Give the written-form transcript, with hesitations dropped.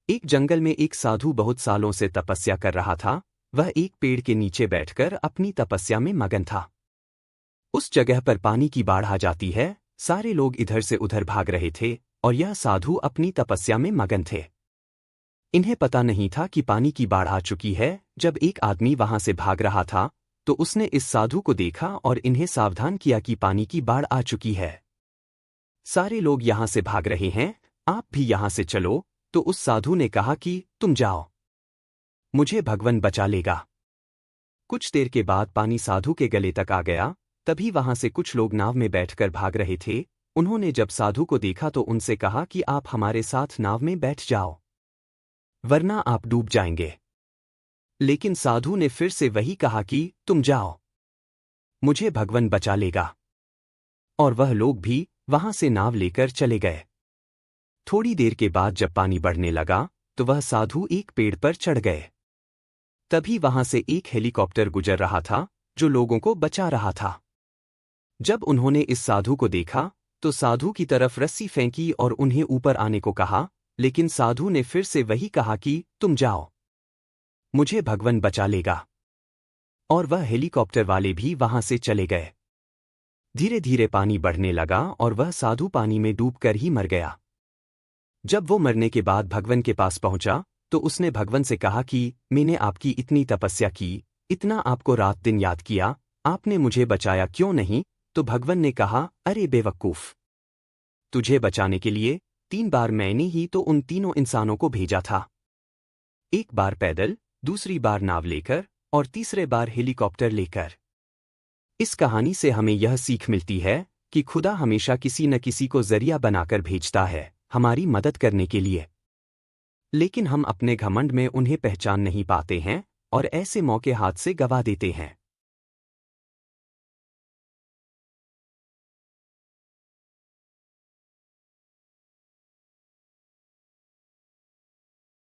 एक जंगल में एक साधु बहुत सालों से तपस्या कर रहा था। वह एक पेड़ के नीचे बैठकर अपनी तपस्या में मगन था। उस जगह पर पानी की बाढ़ आ जाती है। सारे लोग इधर से उधर भाग रहे थे और यह साधु अपनी तपस्या में मगन थे। इन्हें पता नहीं था कि पानी की बाढ़ आ चुकी है। जब एक आदमी वहां से भाग रहा था तो उसने इस साधु को देखा और इन्हें सावधान किया कि पानी की बाढ़ आ चुकी है। सारे लोग यहां से भाग रहे हैं, आप भी यहां से चलो। तो उस साधु ने कहा कि तुम जाओ, मुझे भगवान बचा लेगा। कुछ देर के बाद पानी साधु के गले तक आ गया। तभी वहां से कुछ लोग नाव में बैठकर भाग रहे थे। उन्होंने जब साधु को देखा तो उनसे कहा कि आप हमारे साथ नाव में बैठ जाओ, वरना आप डूब जाएंगे। लेकिन साधु ने फिर से वही कहा कि तुम जाओ, मुझे भगवान बचा लेगा। और वह लोग भी वहां से नाव लेकर चले गए। थोड़ी देर के बाद जब पानी बढ़ने लगा तो वह साधु एक पेड़ पर चढ़ गए। तभी वहां से एक हेलीकॉप्टर गुजर रहा था जो लोगों को बचा रहा था। जब उन्होंने इस साधु को देखा तो साधु की तरफ रस्सी फेंकी और उन्हें ऊपर आने को कहा, लेकिन साधु ने फिर से वही कहा कि तुम जाओ, मुझे भगवान बचा लेगा। और वह हेलीकॉप्टर वाले भी वहां से चले गए। धीरे धीरे पानी बढ़ने लगा और वह साधु पानी में डूबकर ही मर गया। जब वो मरने के बाद भगवान के पास पहुंचा तो उसने भगवान से कहा कि मैंने आपकी इतनी तपस्या की, इतना आपको रात दिन याद किया, आपने मुझे बचाया क्यों नहीं? तो भगवान ने कहा, अरे बेवकूफ, तुझे बचाने के लिए 3 बार मैंने ही तो उन तीनों इंसानों को भेजा था। एक बार पैदल, दूसरी बार नाव लेकर और तीसरे बार हेलीकॉप्टर लेकर। इस कहानी से हमें यह सीख मिलती है कि खुदा हमेशा किसी न किसी को जरिया बनाकर भेजता है हमारी मदद करने के लिए। लेकिन हम अपने घमंड में उन्हें पहचान नहीं पाते हैं और ऐसे मौके हाथ से गवा देते हैं।